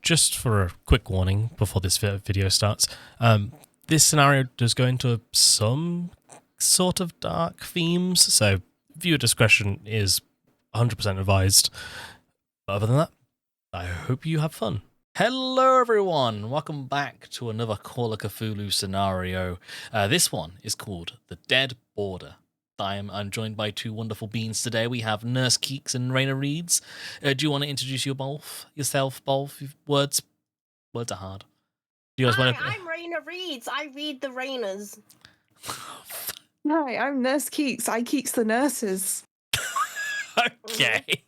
just for a quick warning before this video starts, this scenario does go into some sort of dark themes, so viewer discretion is 100% advised. But other than that, I hope you have fun. Hello everyone, welcome back to another Call of Cthulhu scenario. This one is called The Dead Border. I'm joined by two wonderful beings today. We have Nurse Keeks and Raina Reeds. Do you want to introduce yourself, both? Words are hard. Do you guys want to... I'm Raina Reeds. I read the Rainas. Hi, I'm Nurse Keeks. I keeks the nurses. Okay.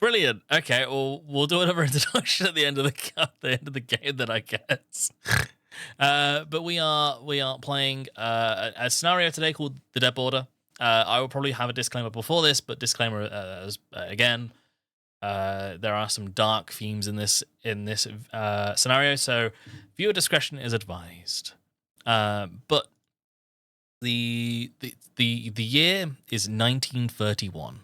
Brilliant. Okay, well, we'll do another introduction at the end of the game, then I guess. But we are playing a scenario today called The Dead Border. I will probably have a disclaimer before this, but disclaimer again. There are some dark themes in this scenario, so viewer discretion is advised. But the year is 1931.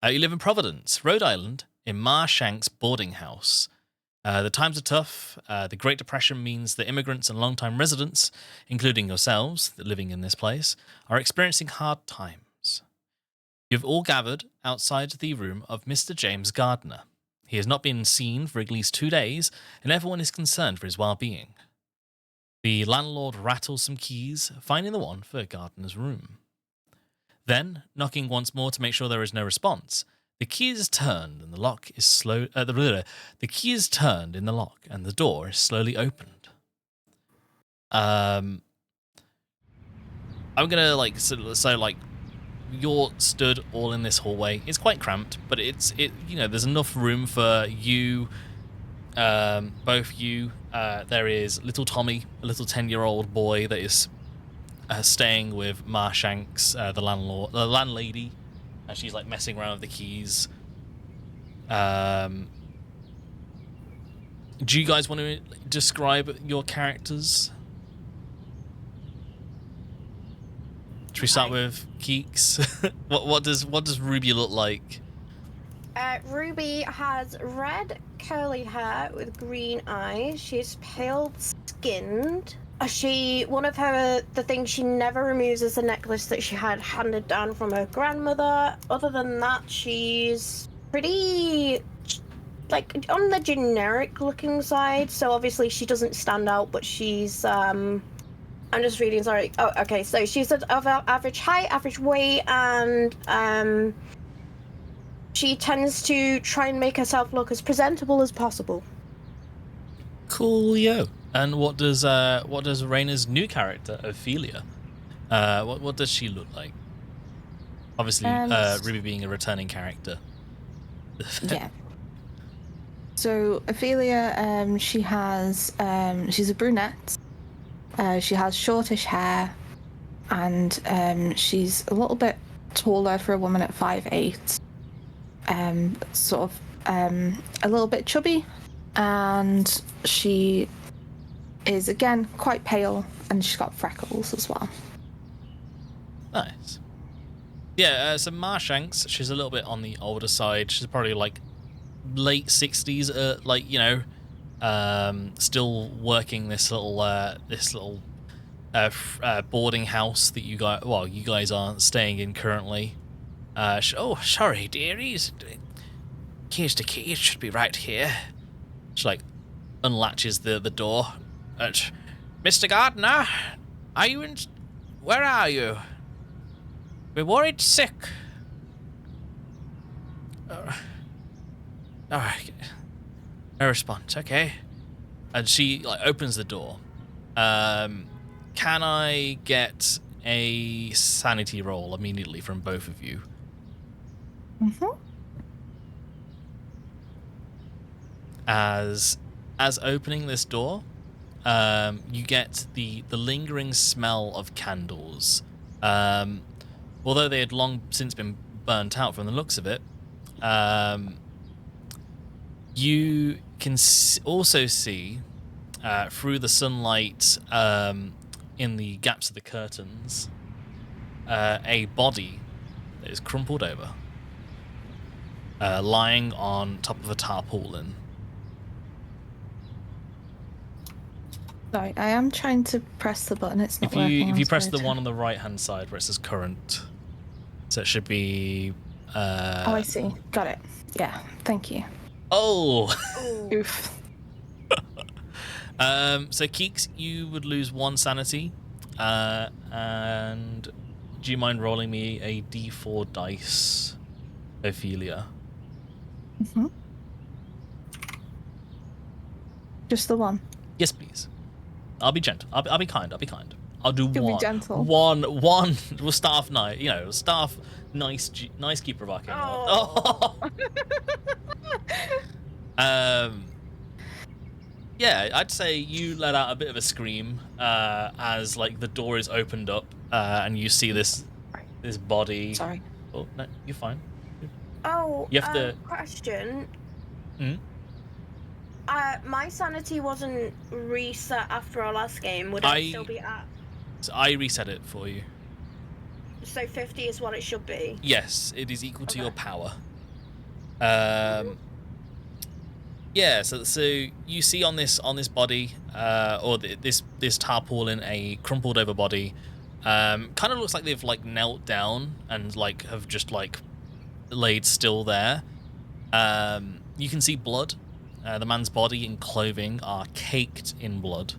You live in Providence, Rhode Island, in Shanks Boarding House. The times are tough. The Great Depression means that immigrants and long-time residents, including yourselves, that living in this place, are experiencing hard times. You've all gathered outside the room of Mr. James Gardiner. He has not been seen for at least 2 days, and everyone is concerned for his well-being. The landlord rattles some keys, finding the one for Gardiner's room. Then, knocking once more to make sure there is no response, the key is turned and the lock is the key is turned in the lock and the door is slowly opened. I'm gonna you're stood all in this hallway. It's quite cramped, but there's enough room for you, both you. There is little Tommy, a little 10-year-old boy that is staying with Ma Shanks, the landlady, and she's like messing around with the keys. Do you guys want to describe your characters? Should we start with Keeks? What does Ruby look like? Ruby has red curly hair with green eyes. She's pale skinned. The thing she never removes is the necklace that she had handed down from her grandmother. Other than that, she's pretty, on the generic looking side. So obviously she doesn't stand out, but she's, I'm just reading, sorry. Oh, okay, so she's of average height, average weight, and, she tends to try and make herself look as presentable as possible. Coolio. And what does Raina's new character, Ophelia, what does she look like? Obviously, Ruby being a returning character. Yeah. So Ophelia, she's a brunette. She has shortish hair, and she's a little bit taller for a woman at 5'8". A little bit chubby, and she is again quite pale, and she's got freckles as well. Nice. Yeah, so Ma Shanks, she's a little bit on the older side. She's probably like late 60s, still working this little boarding house that you guys aren't staying in currently. Sorry, dearies. Keys to keys should be right here. She unlatches the door. Mr. Gardiner, are you in? Where are you? We're worried sick. No response. Okay. And she opens the door. Can I get a sanity roll immediately from both of you? Mm-hmm. As opening this door, you get the lingering smell of candles. Although they had long since been burnt out from the looks of it, you can also see through the sunlight in the gaps of the curtains a body that is crumpled over, lying on top of a tarpaulin. Sorry, I am trying to press the button. It's not working. If you press the one on the right hand side where it says current, so it should be. Oh, I see. Got it. Yeah. Thank you. Oh. Oof. So Keeks, you would lose 1 sanity, and do you mind rolling me a D4 dice, Ophelia? Mm-hmm. Just the one. Yes, please. I'll be gentle. I'll be kind. I'll do You'll one. be gentle. One. We'll staff nice. Staff nice. Nice keep provoking. Oh. Yeah, I'd say you let out a bit of a scream as like the door is opened up and you see this body. Sorry. Oh no, you're fine. Oh, You have to. Question. Hmm? My sanity wasn't reset after our last game. Would I still be at? So I reset it for you. So 50 is what it should be. Yes, it is equal to your power. Yeah, so you see on this body, or this tarpaulin, a crumpled over body, kind of looks like they've like knelt down and like have just like laid still there. You can see blood. The man's body and clothing are caked in blood.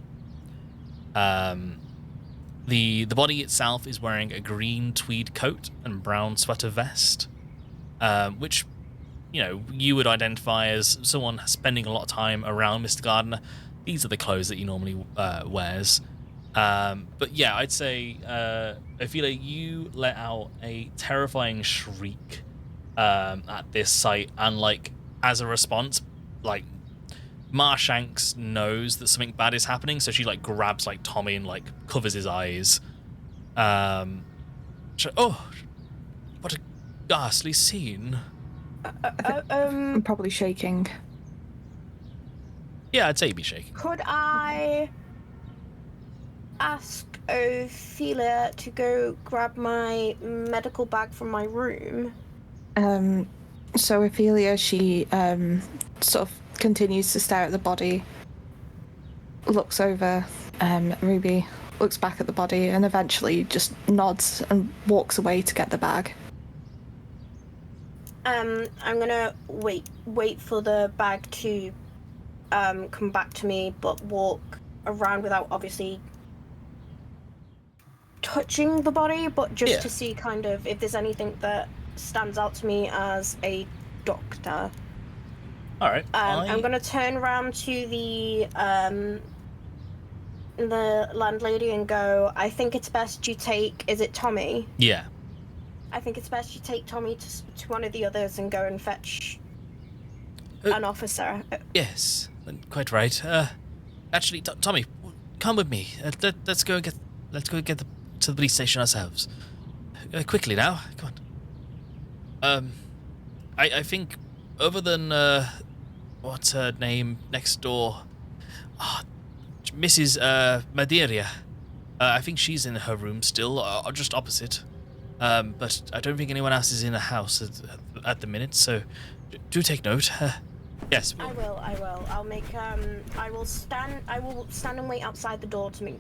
The body itself is wearing a green tweed coat and brown sweater vest, which, you would identify as someone spending a lot of time around Mr. Gardiner. These are the clothes that he normally wears. But yeah, I'd say, Ophelia, you let out a terrifying shriek at this sight, and like as a response, like Shanks knows that something bad is happening, so she like grabs like Tommy and like covers his eyes. Oh, what a ghastly scene. I'm probably shaking. Yeah, I'd say you'd be shaking. Could I ask Ophelia to go grab my medical bag from my room? So Ophelia, she sort of continues to stare at the body, looks over, Ruby looks back at the body, and eventually just nods and walks away to get the bag. I'm gonna wait for the bag to come back to me, but walk around without obviously touching the body, but just to see kind of if there's anything that stands out to me as a doctor. All right. I'm gonna turn around to the landlady and go, I think it's best you take, is it Tommy? Yeah. I think it's best you take Tommy to one of the others and go and fetch an officer. Yes, quite right. Actually, Tommy, come with me. Let's go get to the police station ourselves. Quickly now, come on. I think other than what's her name next door, Mrs. Madeira. I think she's in her room still, just opposite. But I don't think anyone else is in the house at the minute, so do take note. Yes. I will. I'll make. I will stand and wait outside the door to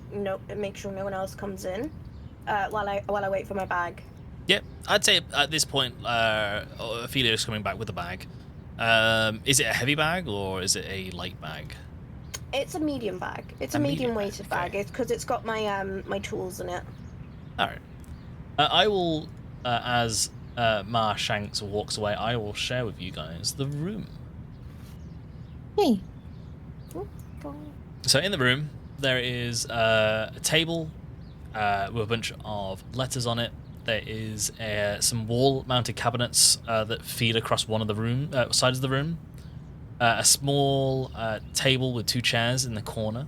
make sure no one else comes in, while I wait for my bag. Yep. I'd say at this point, Ophelia is coming back with the bag. Is it a heavy bag or is it a light bag? It's a medium bag. It's a medium weighted bag. It's because it's got my my tools in it. All right. I will, as Shanks walks away, I will share with you guys the room. Hey. So in the room, there is a table with a bunch of letters on it. There is some wall-mounted cabinets that feed across one of the sides of the room. A small table with 2 chairs in the corner.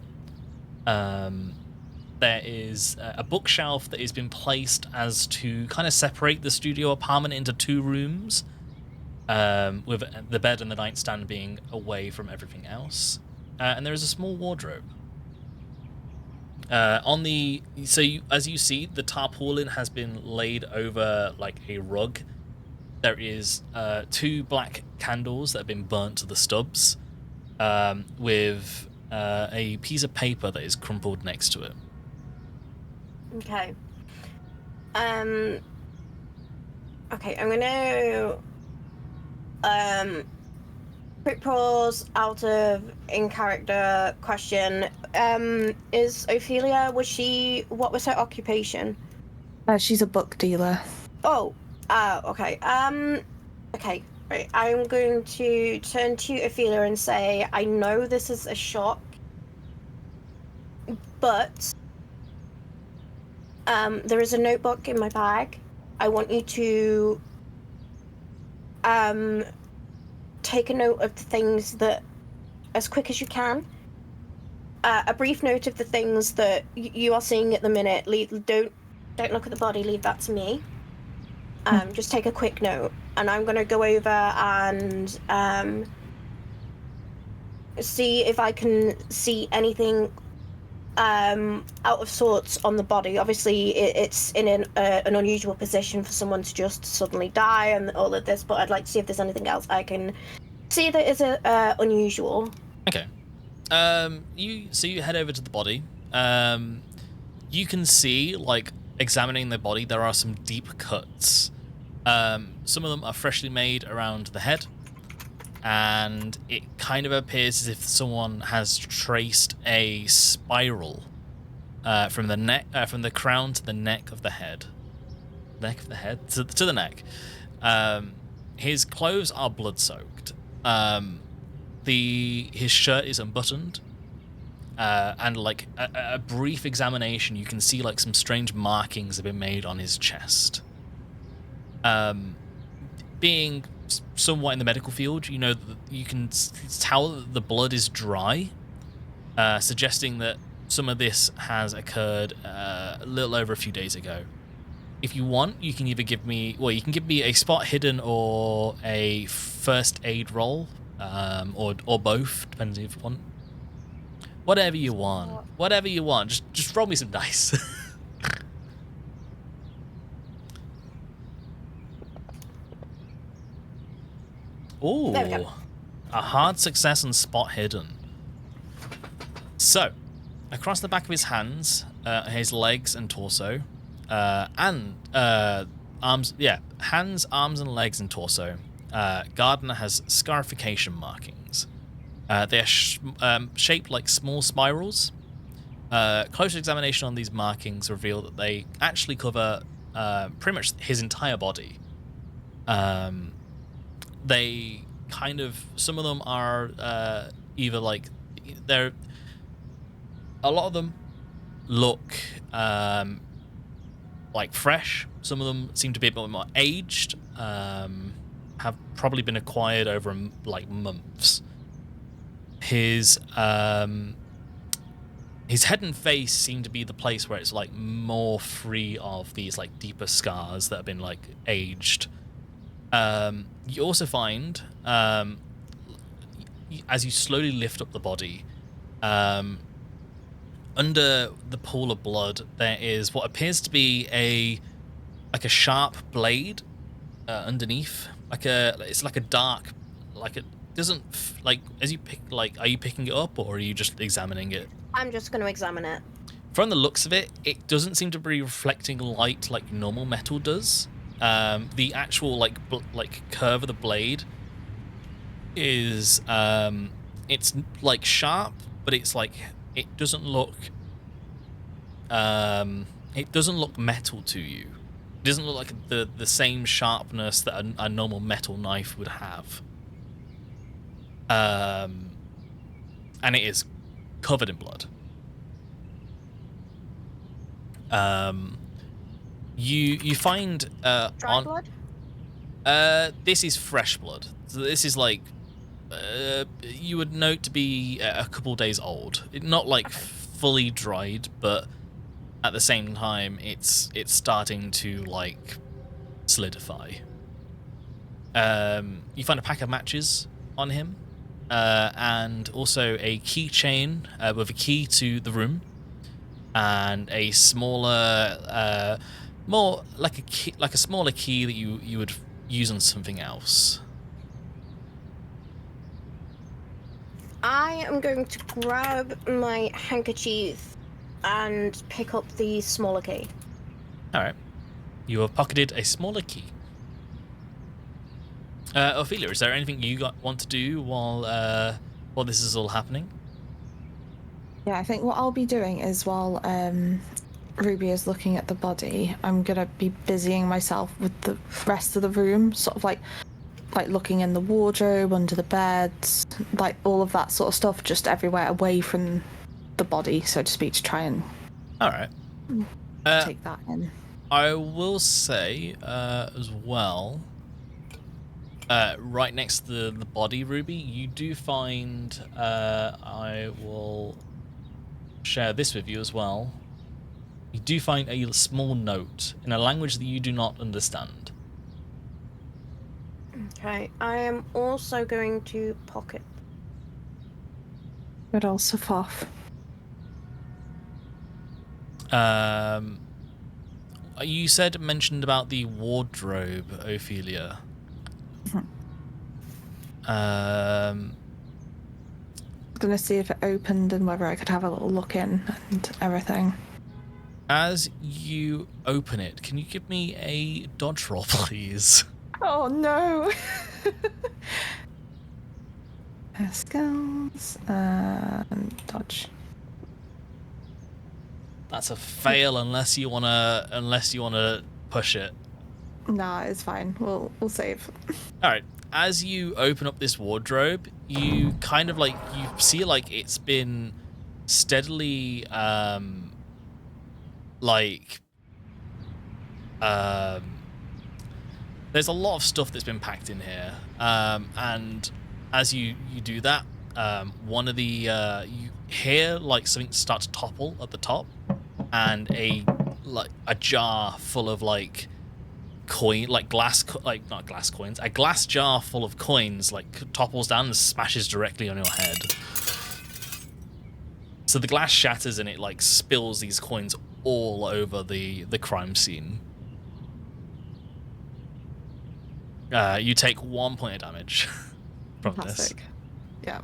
There is a bookshelf that has been placed as to kind of separate the studio apartment into 2 rooms, with the bed and the nightstand being away from everything else. And there is a small wardrobe. As you see, the tarpaulin has been laid over like a rug. There is 2 black candles that have been burnt to the stubs, with a piece of paper that is crumpled next to it. Okay. Okay, I'm gonna quick pause out of in character question. Is Ophelia, what was her occupation? She's a book dealer. Oh, okay. Okay, right. I'm going to turn to Ophelia and say, I know this is a shock, but there is a notebook in my bag. I want you to take a note of the things that, as quick as you can, a brief note of the things that you are seeing at the minute. Don't look at the body. Leave that to me. Just take a quick note, and I'm gonna go over and see if I can see anything out of sorts on the body. Obviously, it's in an unusual position for someone to just suddenly die and all of this, but I'd like to see if there's anything else I can see that is unusual. Okay. You head over to the body. You can see, like, examining the body, there are some deep cuts. Some of them are freshly made around the head, and it kind of appears as if someone has traced a spiral from the neck, from the crown to the neck of the head, to the neck. His clothes are blood-soaked. His shirt is unbuttoned, and like a brief examination, you can see like some strange markings have been made on his chest. Being somewhat in the medical field, you know, you can tell that the blood is dry, suggesting that some of this has occurred a little over a few days ago. If you want, you can either give me a spot hidden or a first aid roll, or both, depending if you want. Whatever you want. Just roll me some dice. Ooh, There we go. a hard success and spot hidden. So, across the back of his hands, his legs and torso, and arms, hands, arms, and legs and torso, Gardiner has scarification markings. They are shaped like small spirals. Closer examination on these markings reveal that they actually cover pretty much his entire body. They kind of, some of them are either like, a lot of them look like fresh. Some of them seem to be a bit more aged, have probably been acquired over like months. His head and face seem to be the place where it's like more free of these like deeper scars that have been like aged. You also find, as you slowly lift up the body, under the pool of blood, there is what appears to be a sharp blade underneath. It's like a dark, like it doesn't like as you pick. Like, are you picking it up or are you just examining it? I'm just going to examine it. From the looks of it, it doesn't seem to be reflecting light like normal metal does. The actual like curve of the blade is it's like sharp, but it's like it doesn't look metal to you. It doesn't look like the same sharpness that a normal metal knife would have. And it is covered in blood. You find Dry blood? This is fresh blood. So this is like you would note to be a couple days old. Not like fully dried, but at the same time it's starting to like solidify. You find a pack of matches on him, and also a keychain with a key to the room, and a smaller more like a key, like a smaller key that you would use on something else. I am going to grab my handkerchief and pick up the smaller key. All right. You have pocketed a smaller key. Ophelia, is there anything you want to do while this is all happening? Yeah, I think what I'll be doing is while Ruby is looking at the body, I'm gonna be busying myself with the rest of the room, sort of like looking in the wardrobe, under the beds, like all of that sort of stuff, just everywhere away from the body, so to speak, to try and All right. take that in. I will say as well, right next to the body, Ruby, you do find, I will share this with you as well. You do find a small note in a language that you do not understand. Okay, I am also going to pocket. But also off. You mentioned about the wardrobe, Ophelia. I'm gonna see if it opened and whether I could have a little look in and everything. As you open it, can you give me a dodge roll, please? Oh no! Skills and dodge. That's a fail unless you wanna push it. Nah, it's fine. We'll save. All right. As you open up this wardrobe, you kind of you see it's been steadily there's a lot of stuff that's been packed in here, and as you do that, one of the you hear something start to topple at the top, and a jar full of not glass coins, a glass jar full of coins topples down and smashes directly on your head. So the glass shatters and it spills these coins all over the crime scene. You take 1 point of damage from this. Yeah.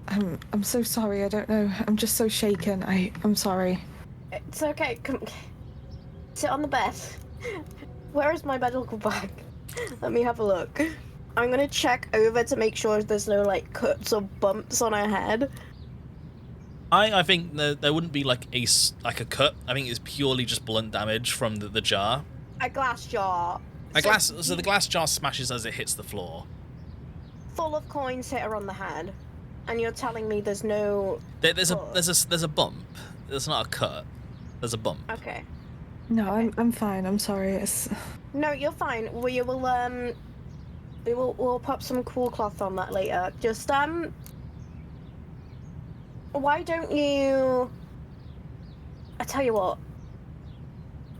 I'm so sorry. I don't know. I'm just so shaken. I'm sorry. It's okay. Come, sit on the bed. Where is my medical bag? Let me have a look. I'm gonna check over to make sure there's no cuts or bumps on her head. I think there wouldn't be a cut. I think it's purely just blunt damage from the jar. A glass jar. So the glass jar smashes as it hits the floor. Full of coins hit her on the head, and you're telling me there's no. There's a bump. There's not a cut. There's a bump. Okay. No, Okay. I'm fine. I'm sorry. No, you're fine. We'll pop some cool cloth on that later. Just why don't you? I tell you what.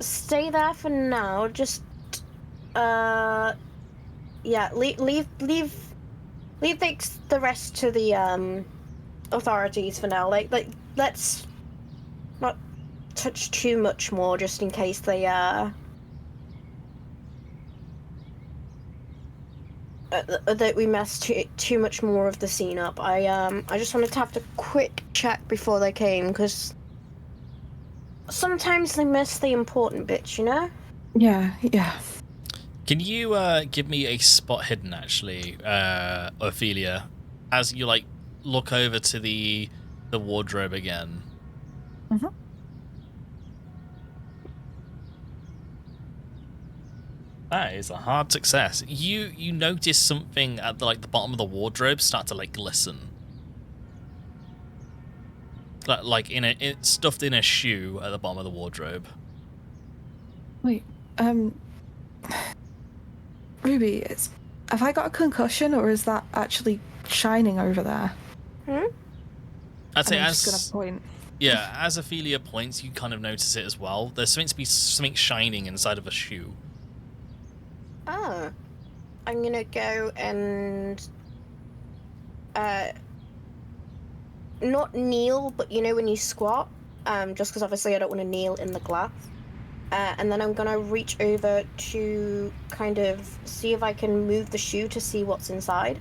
Stay there for now. Just yeah. Leave the rest to the authorities for now. Let's not touch too much more, just in case they that we mess too much more of the scene up. I just wanted to have a quick check before they came, because sometimes they miss the important bits, you know? Yeah. Can you give me a spot hidden, actually, Ophelia, as you look over to the wardrobe again? Mm-hmm. That is a hard success. You notice something at the bottom of the wardrobe start to glisten, it's stuffed in a shoe at the bottom of the wardrobe. Wait. Ruby, have I got a concussion, or is that actually shining over there? I'd say I'm just gonna point. Yeah, as Ophelia points, you kind of notice it as well. There's something to be something shining inside of a shoe. Oh. I'm gonna go and not kneel, but you know when you squat, just because obviously I don't want to kneel in the glass. And then I'm gonna reach over to kind of see if I can move the shoe to see what's inside.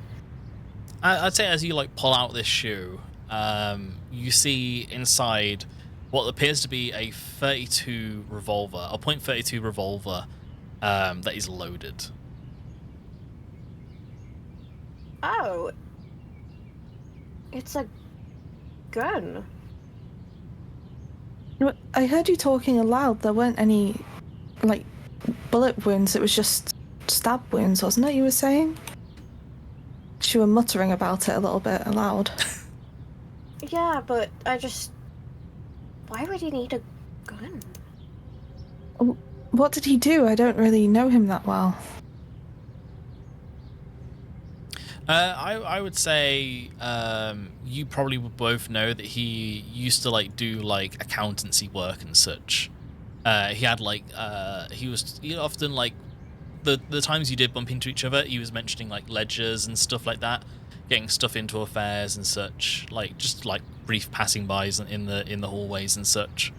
I'd say as you like pull out this shoe, you see inside what appears to be a .32 revolver, a .32 revolver that is loaded. Oh, it's a gun. I heard you talking aloud. There weren't any, like, bullet wounds. It was just stab wounds, wasn't it, you were saying? You were muttering about it a little bit aloud. Yeah, but why would he need a gun? What did he do? I don't really know him that well. I would say you probably would both know that he used to like do like accountancy work and such. He had like he often like the times you did bump into each other, he was mentioning like ledgers and stuff like that, getting stuff into affairs and such, like just like brief passing bys in the hallways and such.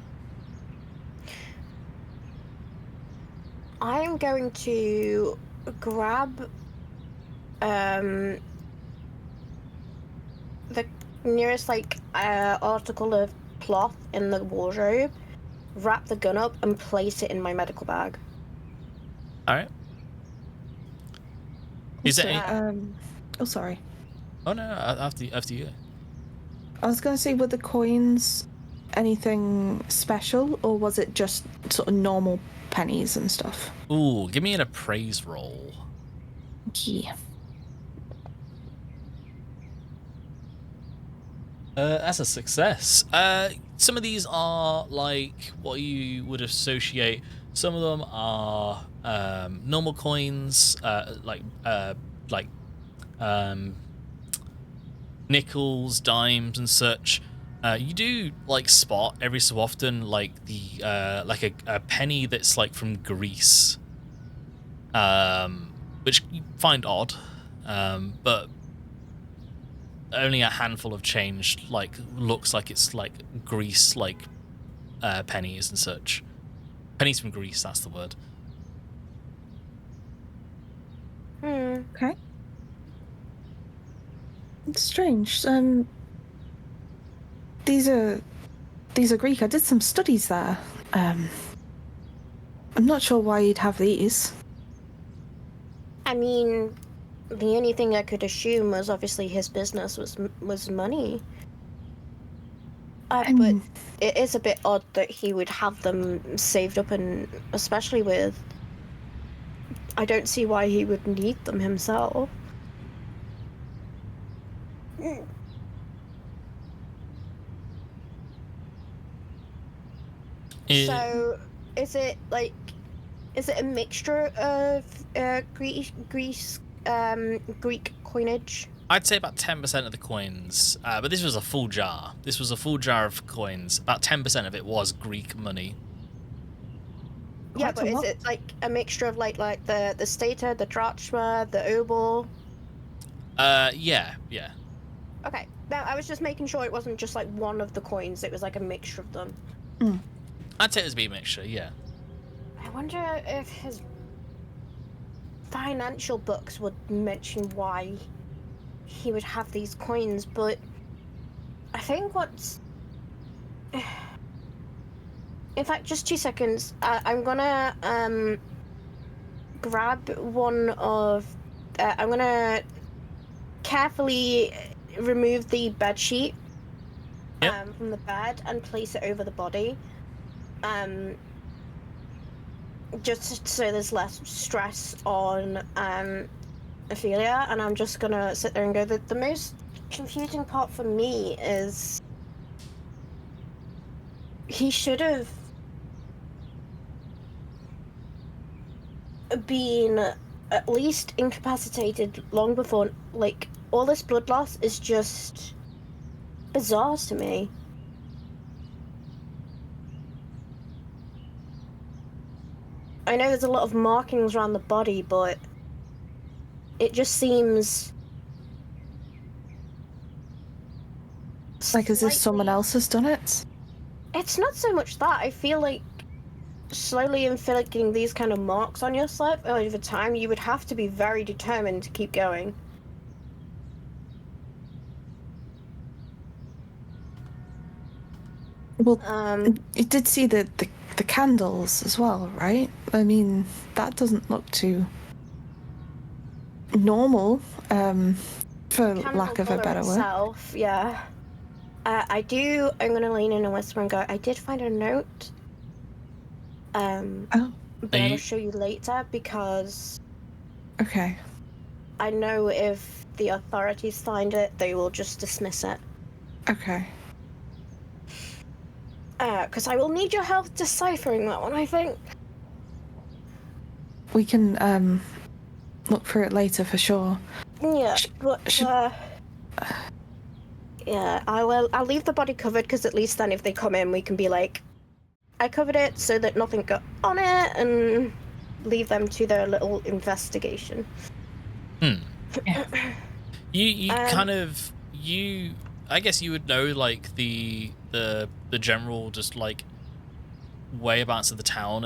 I'm going to grab the nearest like article of cloth in the wardrobe, wrap the gun up, and place it in my medical bag. All right. Is So, it? Oh, sorry. Oh no, after you. I was going to say, were the coins anything special, or was it just sort of normal pennies and stuff? Ooh, give me an appraise roll. Yeah. That's a success. Some of these are like what you would associate. Some of them are normal coins, like nickels, dimes, and such. You do like spot every so often like the like a penny that's like from Greece, which you find odd, but only a handful of change like looks like it's like Greece, like pennies and such. Pennies from Greece, that's the word. Okay. It's strange. These are Greek. I did some studies there. I'm not sure why you'd have these. I mean, the only thing I could assume was obviously his business was money. But it is a bit odd that he would have them saved up, and especially with... I don't see why he would need them himself. So, is it a mixture of Greek coinage? I'd say about 10% of the coins, but this was a full jar. This was a full jar of coins. About 10% of it was Greek money. Yeah, but is it like a mixture of like the stater, the drachma, the obol? Yeah. Okay. Now I was just making sure it wasn't just like one of the coins. It was like a mixture of them. I'd say it would be a mixture. Yeah. I wonder if his financial books would mention why he would have these coins, but I think what's... In fact, just 2 seconds. I'm gonna grab one of... I'm gonna carefully remove the bed sheet from the bed and place it over the body. Just so there's less stress on Ophelia, and I'm just gonna sit there and go, the most confusing part for me is he should have been at least incapacitated long before. Like, all this blood loss is just bizarre to me. I know there's a lot of markings around the body, but it just seems... Like as if someone else has done it? It's not so much that. I feel like slowly inflicting these kind of marks on yourself over time, you would have to be very determined to keep going. Well, you did see the candles as well, right? I mean, that doesn't look too normal, for lack of a better word. Yeah. I'm gonna lean in and whisper and go, I did find a note. Oh, But I will show you later because okay. I know if the authorities find it, they will just dismiss it. Okay. Because I will need your help deciphering that one, I think. We can, look for it later for sure. Yeah, but, yeah, I'll leave the body covered, because at least then if they come in, we can be like, I covered it so that nothing got on it, and leave them to their little investigation. Yeah. You kind of I guess you would know like the general just like whereabouts of the town,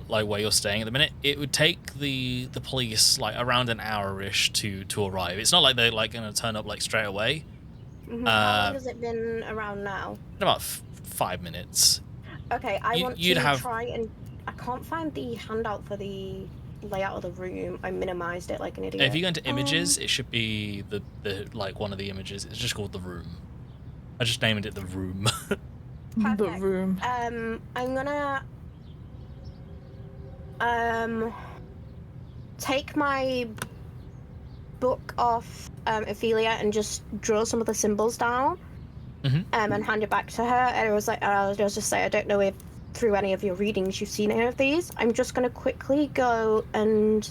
like where you're staying at the minute. It would take the police like around an hour-ish to arrive. It's not like they're like going to turn up like straight away. Mm-hmm. How long has it been around now? In about 5 minutes. Okay, I want to try and... I can't find the handout for the layout of the room. I minimized it like an idiot. If you go into images, it should be the like one of the images. It's just called the room. I just named it the room. Perfect. The room. I'm gonna take my book off Ophelia and just draw some of the symbols down. And hand it back to her. And I'll just say, I don't know if through any of your readings you've seen any of these. I'm just going to quickly go and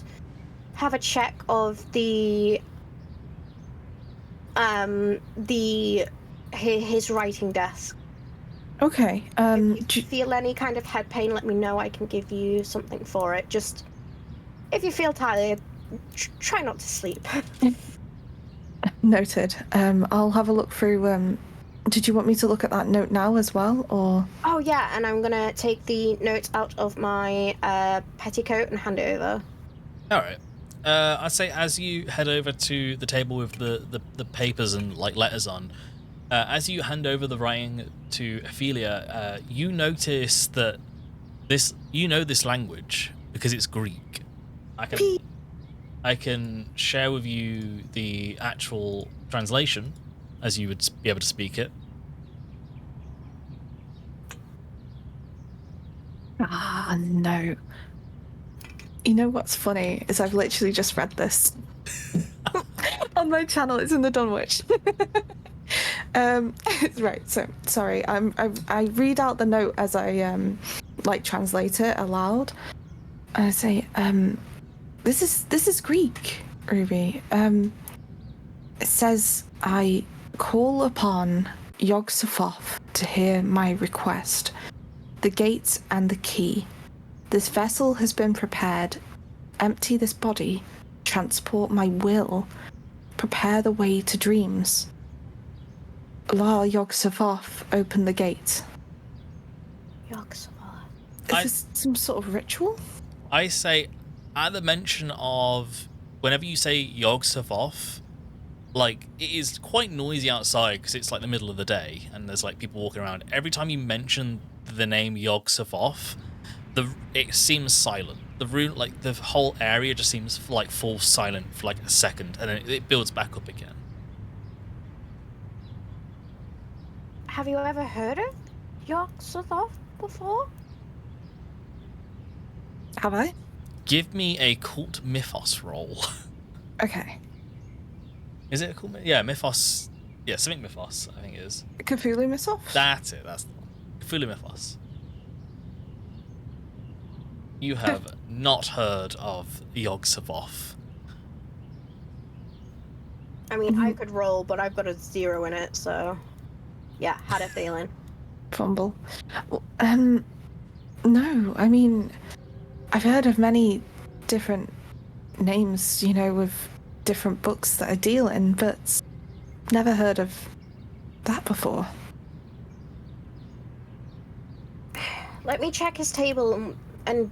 have a check of his writing desk. Okay. If you feel any kind of head pain, let me know. I can give you something for it. Just if you feel tired, try not to sleep. Noted. I'll have a look through. Did you want me to look at that note now as well, or? Oh yeah, and I'm gonna take the notes out of my petticoat and hand it over. All right. I'd say as you head over to the table with the papers and like letters on, as you hand over the writing to Ophelia, you notice that this language because it's Greek. I can share with you the actual translation, as you would be able to speak it. Ah, no. You know what's funny is I've literally just read this on my channel. It's in the Dunwich. Right. So sorry. I read out the note as I like translate it aloud. I say, this is Greek, Ruby. It says, I call upon Yog-Sothoth to hear my request. The gates and the key. This vessel has been prepared. Empty this body. Transport my will. Prepare the way to dreams. La Yog-Sothoth, open the gate. Yog-Sothoth. Is this some sort of ritual? I say, at the mention of, whenever you say Yog-Sothoth, like, it is quite noisy outside because it's like the middle of the day and there's like people walking around. Every time you mention the name Yog-Sothoth, it seems silent. The room, like the whole area, just seems like full silent for like a second, and then it builds back up again. Have you ever heard of Yog-Sothoth before? Have I? Give me a cult mythos roll. Okay. Is it a cult? Yeah, mythos. Yeah, something mythos. I think it is. Cthulhu mythos? That's it. That's the one. Cthulhu mythos. You have not heard of Yog-Sothoth. I mean, I could roll, but I've got a 0 in it, so... Yeah, had a feeling. Fumble. Well, no, I mean, I've heard of many different names, you know, with different books that I deal in, but never heard of that before. Let me check his table and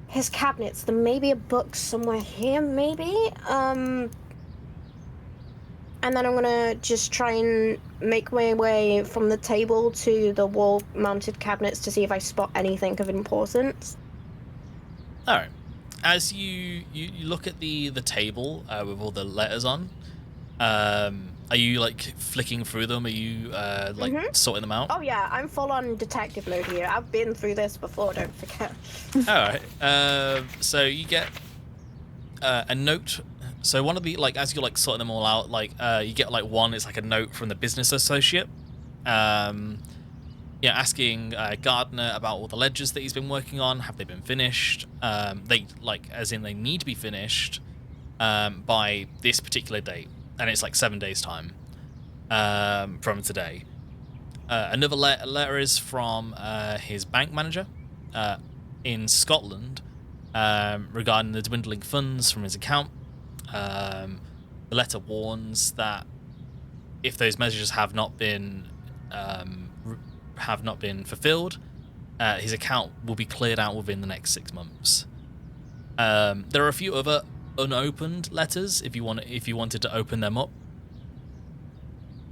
his cabinets. There may be a book somewhere here, maybe? And and then I'm gonna just try and make my way from the table to the wall-mounted cabinets to see if I spot anything of importance. All right. As you look at the table with all the letters on, are you like flicking through them? Are you sorting them out? Oh yeah, I'm full on detective mode here. I've been through this before, don't forget. All right. So you get a note. So one of the as you're sorting them all out, you get one. It's like a note from the business associate. Asking Gardiner about all the ledgers that he's been working on. Have they been finished? They they need to be finished by this particular date, and it's 7 days time from today. Another letter is from his bank manager in Scotland regarding the dwindling funds from his account. The letter warns that if those measures have not been fulfilled, his account will be cleared out within the next 6 months. There are a few other unopened letters if you wanted to open them up,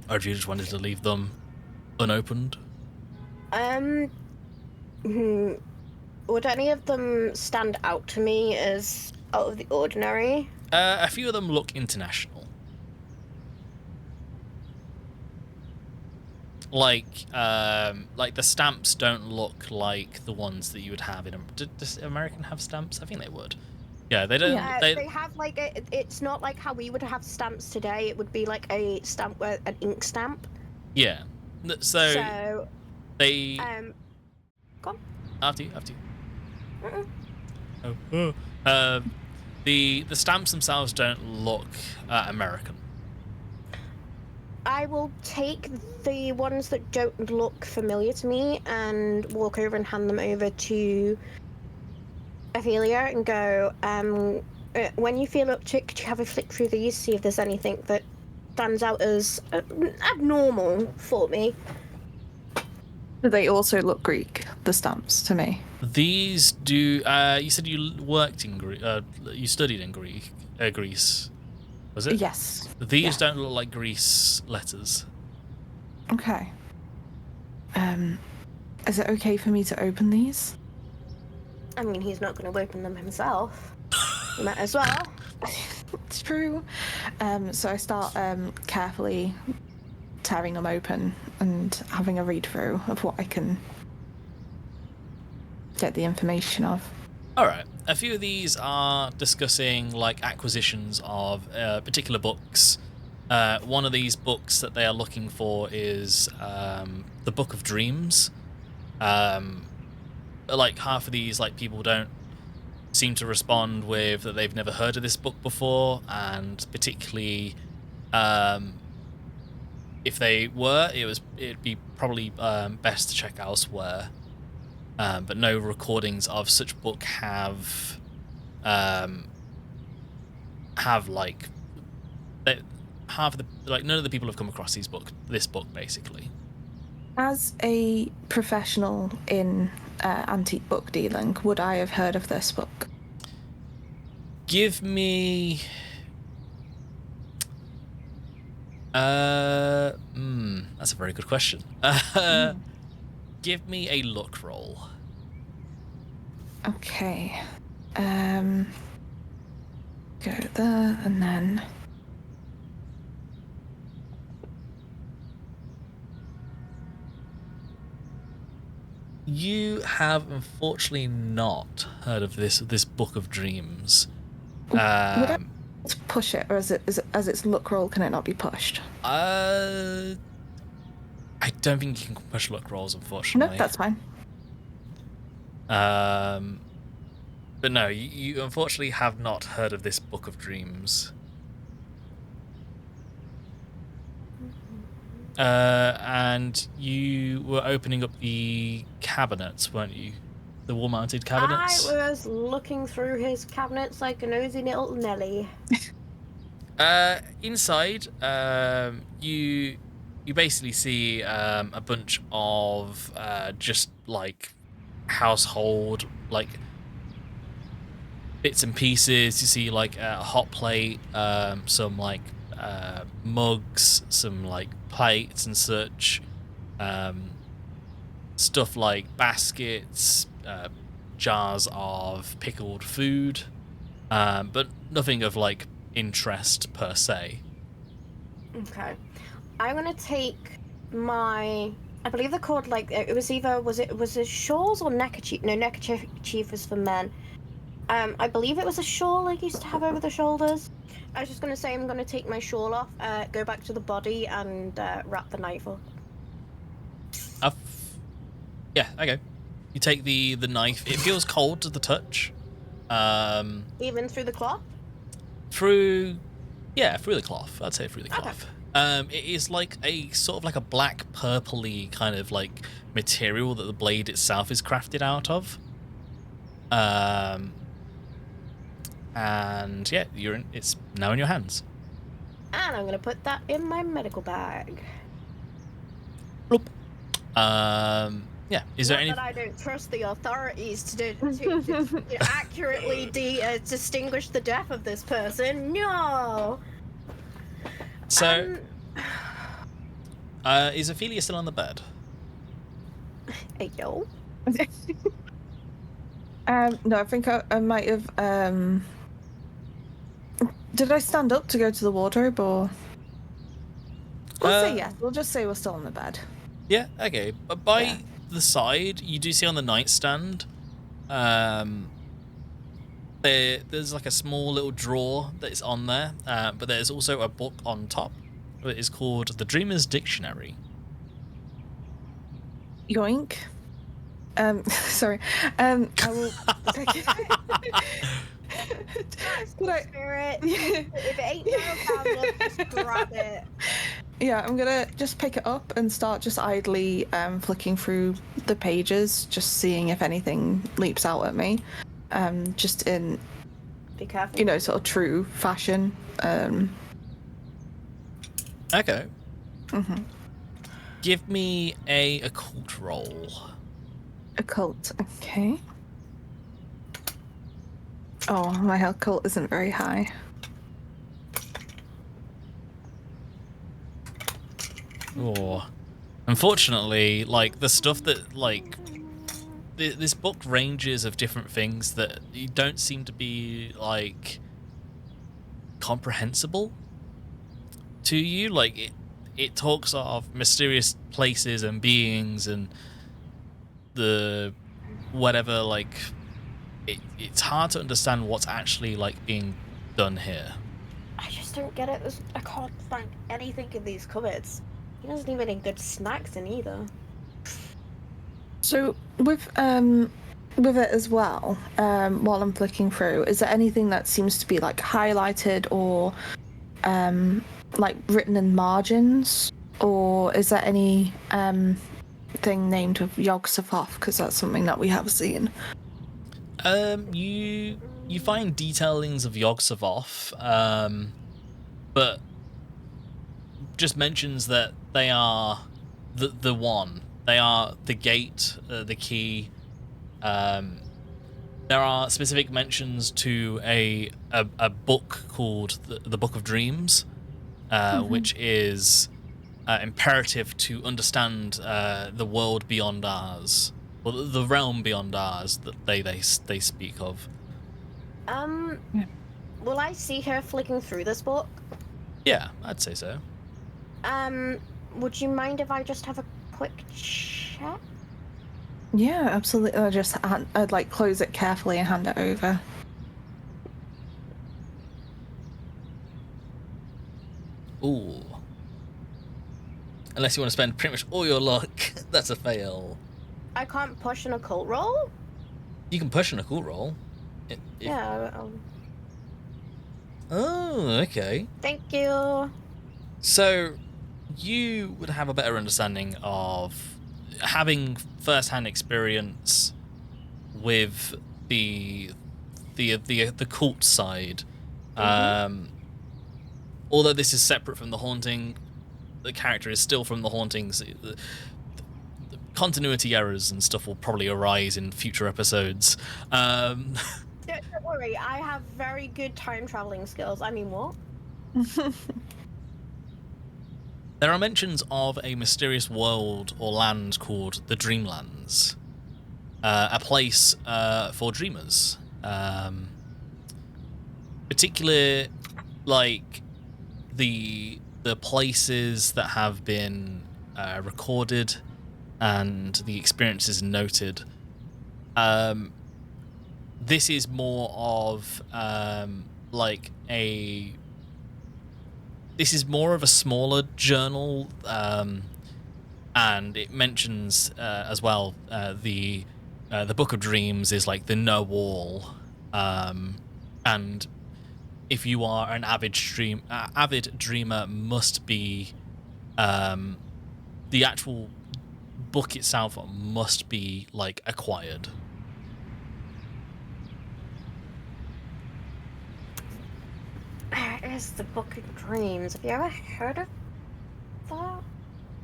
or if you just wanted to leave them unopened. Would any of them stand out to me as out of the ordinary? A few of them look international. The stamps don't look like the ones that you would have in. Does American have stamps? I think they would. Yeah, they don't. Yeah, they have it's not like how we would have stamps today. It would be like a stamp, an ink stamp. Yeah. So they. Go on. After you. The stamps themselves don't look American. I will take the ones that don't look familiar to me and walk over and hand them over to Ophelia and go, when you feel up to it, could you have a flick through these, see if there's anything that stands out as abnormal for me? They also look Greek, the stamps, to me. These do. You said you worked in Greece. You studied in Greece. Was it? Yes. These don't look like Greece letters. Okay. Is it okay for me to open these? I mean, he's not going to open them himself. Might as well. It's true. So I start carefully tearing them open and having a read through of what I can get the information of. All right. A few of these are discussing acquisitions of particular books. One of these books that they are looking for is the Book of Dreams. Half of these people don't seem to respond with that they've never heard of this book before, and particularly if they were, it'd be probably best to check elsewhere. But no recordings of such book have none of the people have come across this book basically. As a professional in antique book dealing, would I have heard of this book? Give me that's a very good question. Give me a luck roll. Okay. Go there and then. You have unfortunately not heard of this Book of Dreams. Would I push it, or as its luck roll, can it not be pushed? I don't think you can push luck rolls, unfortunately. No, that's fine. But no, you unfortunately have not heard of this Book of Dreams. And you were opening up the cabinets, weren't you? The wall-mounted cabinets? I was looking through his cabinets like a nosy little Nelly. Inside, you basically see a bunch of just household bits and pieces. You see a hot plate, some mugs, some like plates and such, stuff like baskets, jars of pickled food, but nothing of like interest per se. Okay. I'm gonna take my... I believe they're called, like, it was either... Was it shawls or neckerchief? No, neckerchief was for men. I believe it was a shawl I used to have over the shoulders. I was just gonna say I'm gonna take my shawl off, go back to the body, and wrap the knife up. Yeah, okay. You take the knife. It feels cold to the touch. Even through the cloth? Through the cloth. I'd say through the cloth. Okay. It is like a sort of like a black purpley kind of like material that the blade itself is crafted out of. And yeah, it's now in your hands. And I'm gonna put that in my medical bag. Bloop. Yeah. Is there any? That I don't trust the authorities to accurately distinguish the death of this person. No. So, is Ophelia still on the bed? Hey, yo. No, I think I might have. Did I stand up to go to the wardrobe, or? We'll say yes. We'll just say we're still on the bed. Yeah. Okay. But by the side, you do see on the nightstand, there's like a small little drawer that is on there, but there's also a book on top. It is called The Dreamer's Dictionary. Yoink. Sorry. I will take it. Spirit. If it ain't no problem, just grab it. Yeah, I'm gonna just pick it up and start just idly flicking through the pages, just seeing if anything leaps out at me. Just in, be careful. Sort of true fashion. Okay. Mm-hmm. Give me a occult roll. Occult, okay. Oh, my occult isn't very high. Oh, unfortunately, like the stuff that like this book ranges of different things that you don't seem to be like comprehensible to you. Like it talks of mysterious places and beings and the whatever. Like it's hard to understand what's actually like being done here. I just don't get it. I can't find anything in these cupboards. He doesn't even any good snacks in either. So with it as well, while I'm flicking through, is there anything that seems to be like highlighted or like written in margins, or is there any thing named of Yog-Sothoth? Because that's something that we have seen. You find detailings of Yog-Sothoth, but just mentions that they are the one. They are the gate, the key. There are specific mentions to a book called the Book of Dreams, which is imperative to understand the world beyond ours, or the realm beyond ours that they speak of. Will I see her flicking through this book? Yeah, I'd say so. Would you mind if I just have a quick check? Yeah, absolutely. I'd like close it carefully and hand it over. Ooh. Unless you want to spend pretty much all your luck, that's a fail. I can't push an occult roll? You can push an occult roll. Yeah. Oh, okay. Thank you. So, you would have a better understanding of having first-hand experience with the cult side. Mm-hmm. Although this is separate from the haunting, the character is still from the hauntings. The continuity errors and stuff will probably arise in future episodes. Don't worry, I have very good time traveling skills. I mean, what? There are mentions of a mysterious world or land called the Dreamlands, a place for dreamers. Particular, like the places that have been recorded and the experiences noted. This is more of like a. This is more of a smaller journal, and it mentions as well the Book of Dreams is like the know-all, and if you are an avid dreamer, must be the actual book itself must be like acquired. There is the Book of Dreams. Have you ever heard of that?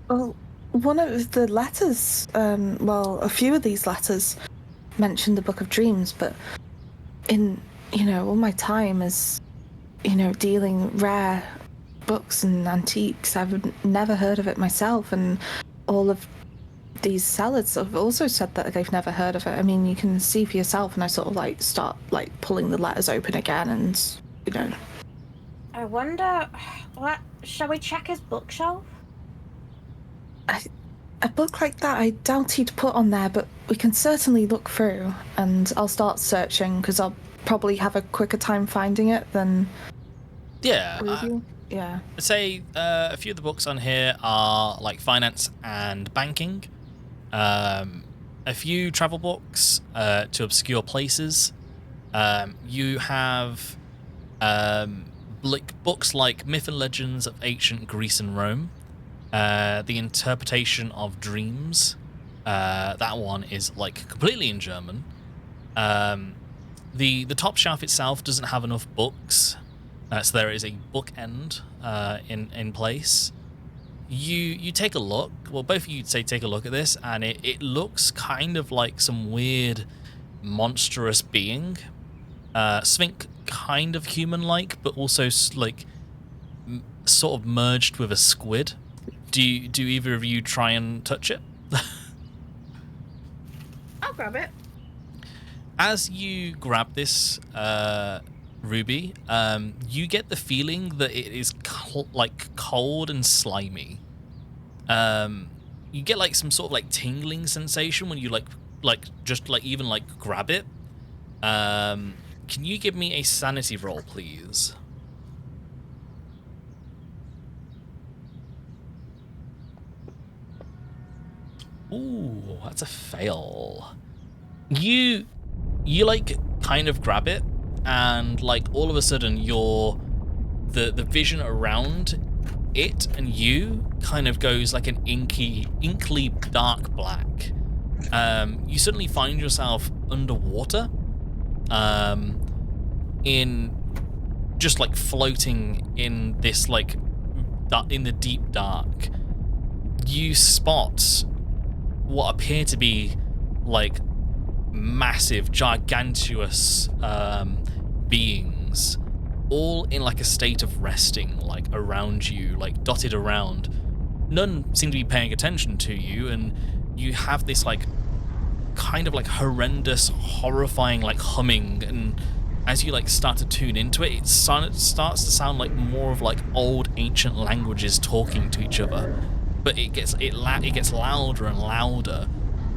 Well, one of the letters, a few of these letters mention the Book of Dreams, but in, all my time as, dealing rare books and antiques, I've never heard of it myself, and all of these sellers have also said that they've never heard of it. I mean, you can see for yourself, and I sort of start pulling the letters open again, and I wonder, shall we check his bookshelf? A book like that, I doubt he'd put on there, but we can certainly look through, and I'll start searching because I'll probably have a quicker time finding it than. Yeah. Yeah. I'd say a few of the books on here are like finance and banking. A few travel books to obscure places. You have books like Myth and Legends of Ancient Greece and Rome. The Interpretation of Dreams. That one is like completely in German. The top shelf itself doesn't have enough books, so there is a bookend in place. You take a look. Well, both of you say take a look at this, and it looks kind of like some weird, monstrous being. Something kind of human-like, but also like sort of merged with a squid. Do either of you try and touch it? I'll grab it. As you grab this, Ruby, you get the feeling that it is cold and slimy. You get like some sort of like tingling sensation when you just even grab it. Can you give me a sanity roll, please? Ooh, that's a fail. You kind of grab it, and all of a sudden the vision around it and you kind of goes like an inkly dark black. You suddenly find yourself underwater, in just floating in this in the deep dark. You spot what appear to be massive, gigantuous beings, all in a state of resting, around you, dotted around. None seem to be paying attention to you, and you have this kind of horrendous, horrifying humming, and as you start to tune into it, it starts to sound like more of old ancient languages talking to each other. But it gets louder and louder,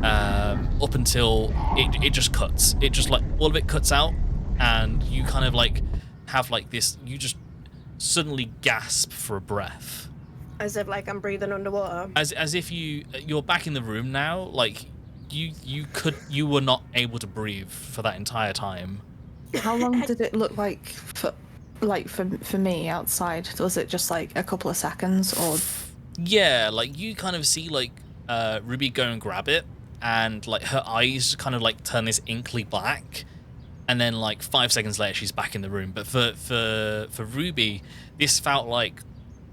up until it just cuts. It just all of it cuts out, and you kind of have this. You just suddenly gasp for a breath, as if I'm breathing underwater. As if you're back in the room now. You were not able to breathe for that entire time. How long did it look like for me outside? Was it just a couple of seconds, or? Yeah, you kind of see Ruby go and grab it, and her eyes kind of turn this inkly black, and then 5 seconds later she's back in the room. But for Ruby, this felt like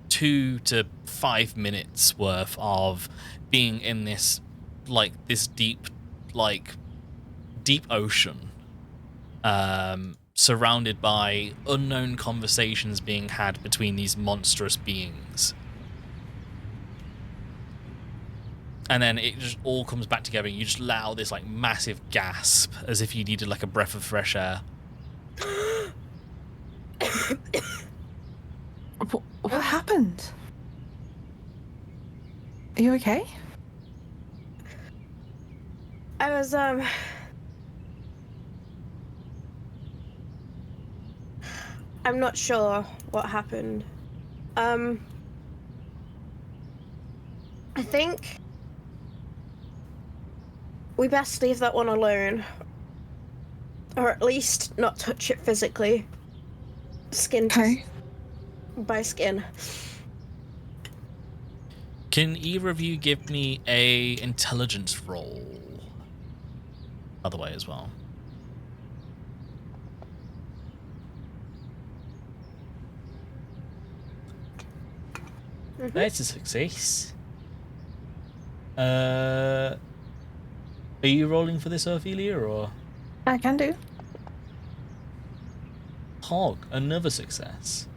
2 to 5 minutes worth of being in this this deep ocean, surrounded by unknown conversations being had between these monstrous beings. and then it just all comes back together. And you just let out this like massive gasp, as if you needed like a breath of fresh air. What happened? Are you okay? I was, I'm not sure what happened. I think we best leave that one alone. Or at least not touch it physically. Skin by skin. Can either of you give me a intelligence roll? Other way as well. That's a success. Are you rolling for this, Ophelia, or? I can do. Hog, another success.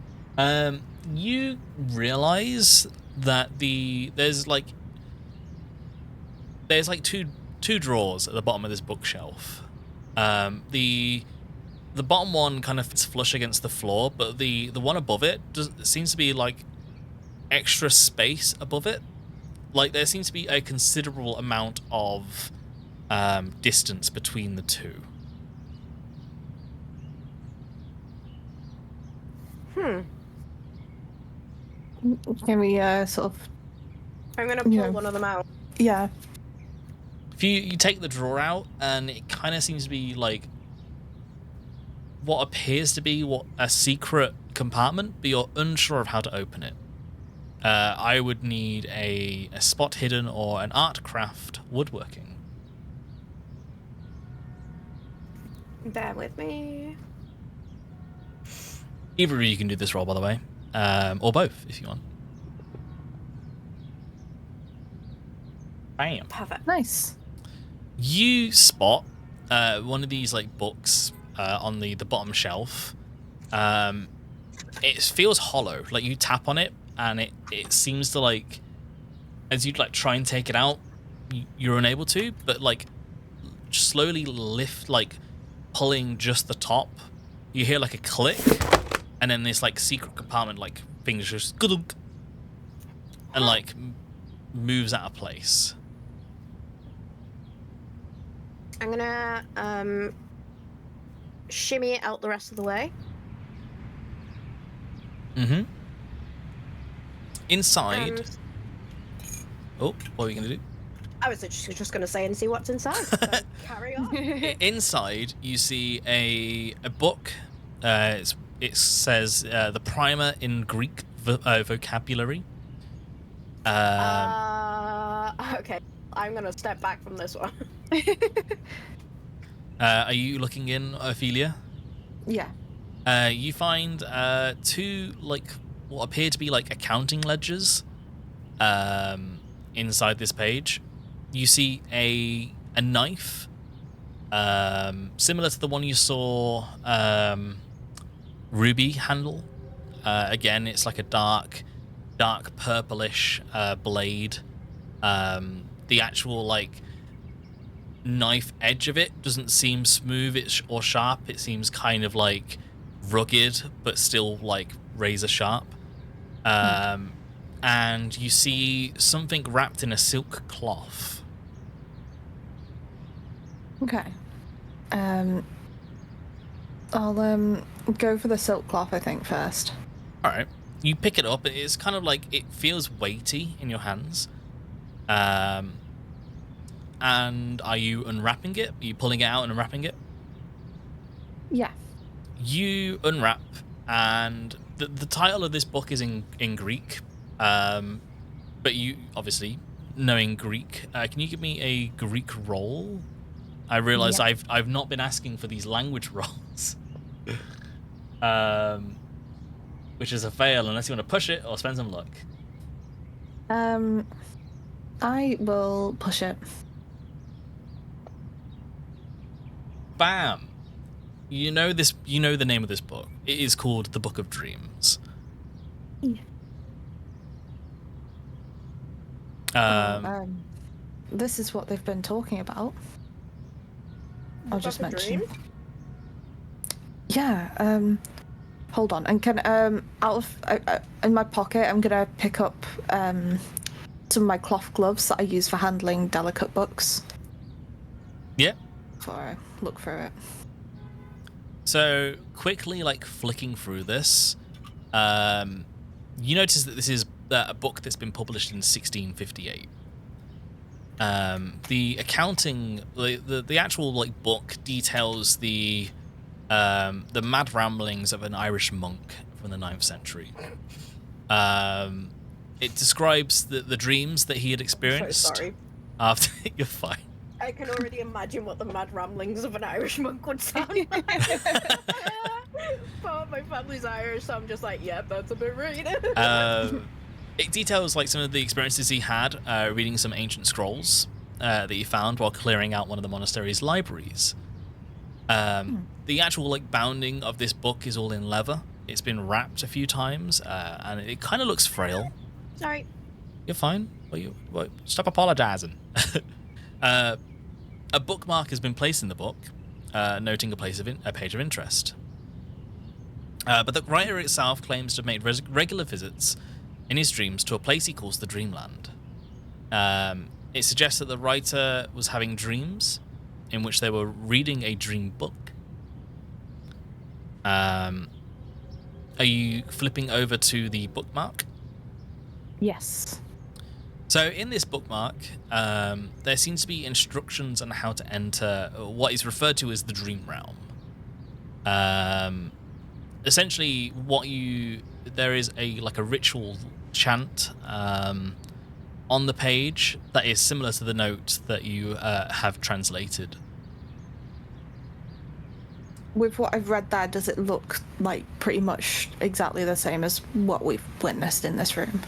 You realize that there's like two drawers at the bottom of this bookshelf. The bottom one kind of fits flush against the floor, but the one above it seems to be like extra space above it. Like there seems to be a considerable amount of distance between the two. Can we sort of... I'm gonna pull one of them out. Yeah. If you take the drawer out, and it kind of seems to be like what appears to be a secret compartment, but you're unsure of how to open it. I would need a spot hidden or an art craft woodworking. Bear with me. Either of you can do this roll, by the way, or both if you want. Bam. Perfect. Nice. You spot one of these like books on the bottom shelf. It feels hollow. Like you tap on it, and it seems to like, as you'd like try and take it out, you're unable to. But like slowly lift, like pulling just the top, you hear like a click, and then this like secret compartment like things just and like moves out of place. I'm gonna shimmy it out the rest of the way. Mm-hmm. Inside. Oh, what are you gonna do? I was just gonna say and see what's inside. So carry on. Inside, you see a book. It says the primer in Greek vocabulary. Okay. I'm gonna step back from this one. Are you looking in, Ophelia? Yeah. You find two like what appear to be like accounting ledgers inside this page. You see a knife similar to the one you saw Ruby handle. Again, it's like a dark purplish blade. The actual like knife edge of it doesn't seem smooth or sharp. It seems kind of like rugged, but still like razor sharp. And you see something wrapped in a silk cloth. Okay. I'll go for the silk cloth, I think, first. All right. You pick it up. It's kind of like it feels weighty in your hands. And are you unwrapping it? Are you pulling it out and unwrapping it? Yeah. You unwrap, and the title of this book is in Greek. But you obviously knowing Greek, can you give me a Greek roll? I realize I've not been asking for these language rolls. Which is a fail unless you want to push it or spend some luck. I will push it. Bam. You know the name of this book. It is called The Book of Dreams. Yeah. this is what they've been talking about. I'll just mention. Dream? Yeah. Hold on, and can in my pocket, I'm gonna pick up some of my cloth gloves that I use for handling delicate books. Yeah. Before I look through it. So quickly, like flicking through this, you notice that this is a book that's been published in 1658. The accounting, the actual like book details the mad ramblings of an Irish monk from the 9th century. It describes the dreams that he had experienced. So sorry. After you're fine. I can already imagine what the mad ramblings of an Irish monk would sound like. But my family's Irish, so I'm just like, yeah, that's a bit right. It details like some of the experiences he had reading some ancient scrolls that he found while clearing out one of the monastery's libraries. The actual like bounding of this book is all in leather. It's been wrapped a few times, and it kind of looks frail. Sorry. You're fine. Stop apologizing. A bookmark has been placed in the book, noting a page of interest. But the writer itself claims to have made regular visits in his dreams to a place he calls the Dreamland. It suggests that the writer was having dreams in which they were reading a dream book. Are you flipping over to the bookmark? Yes. So in this bookmark, there seems to be instructions on how to enter what is referred to as the dream realm. Essentially, there is a ritual chant on the page that is similar to the note that you have translated. With what I've read there, does it look like pretty much exactly the same as what we've witnessed in this room?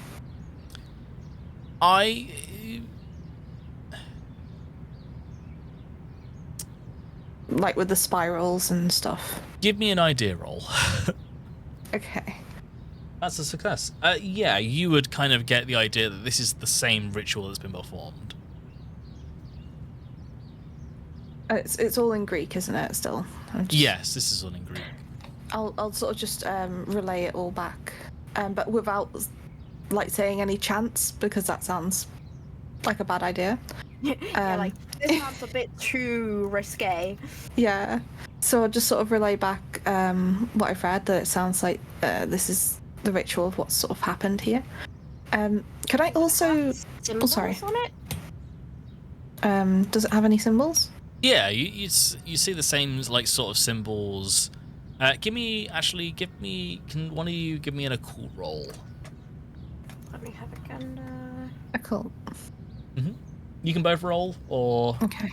Like with the spirals and stuff. Give me an idea roll. Okay. That's a success. Yeah, you would kind of get the idea that this is the same ritual that's been performed. It's all in Greek, isn't it? Still. Yes, this is all in Greek. I'll sort of just relay it all back, but without like saying any chants, because that sounds like a bad idea. Yeah, this sounds a bit too risque. Yeah. So I'll just sort of relay back what I've read, that it sounds like this is the ritual of what's sort of happened here. Could I also... Symbols sorry. on it? Does it have any symbols? Yeah, you see the same sort of symbols. Can one of you give me an occult roll? Let me have a gander. Occult. Mm-hmm. You can both roll, or okay.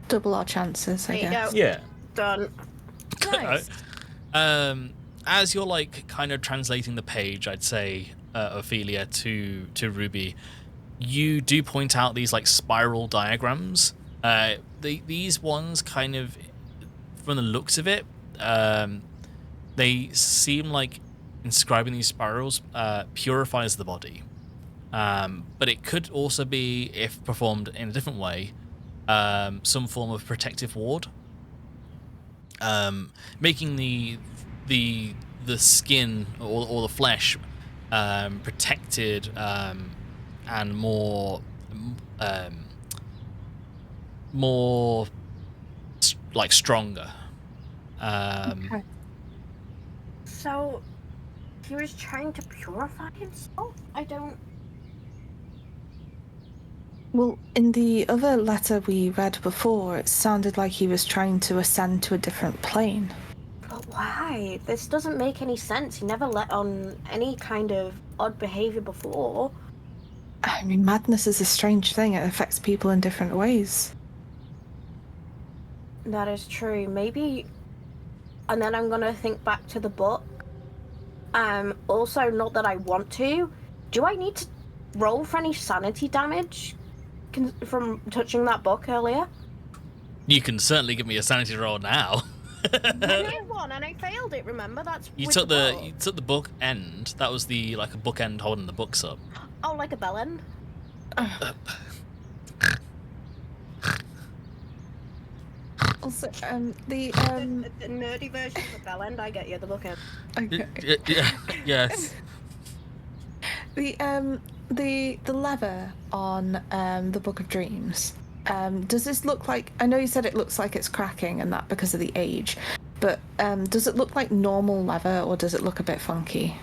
Double our chances, I guess. Yeah. Done. Nice. As you're kind of translating the page, I'd say, Ophelia, to Ruby, you do point out these spiral diagrams. These ones kind of, from the looks of it, they seem like inscribing these spirals purifies the body. But it could also be, if performed in a different way, some form of protective ward, making the skin or the flesh protected and more stronger. Okay. So he was trying to purify himself? I don't... Well, in the other letter we read before, it sounded like he was trying to ascend to a different plane. But why? This doesn't make any sense. He never let on any kind of odd behavior before. I mean, madness is a strange thing. It affects people in different ways. That is true. Maybe... And then I'm gonna think back to the book. Also, not that I want to. Do I need to roll for any sanity damage from touching that book earlier? You can certainly give me a sanity roll now. I did one and I failed it, remember? That's you took the book end. That was a book end holding the books up. Oh, like a bell end? Also, The nerdy version of the bell end, I get you. The bookend. okay. Yes. The lever on the Book of Dreams. Does this look like? I know you said it looks like it's cracking and that because of the age, but does it look like normal leather or does it look a bit funky?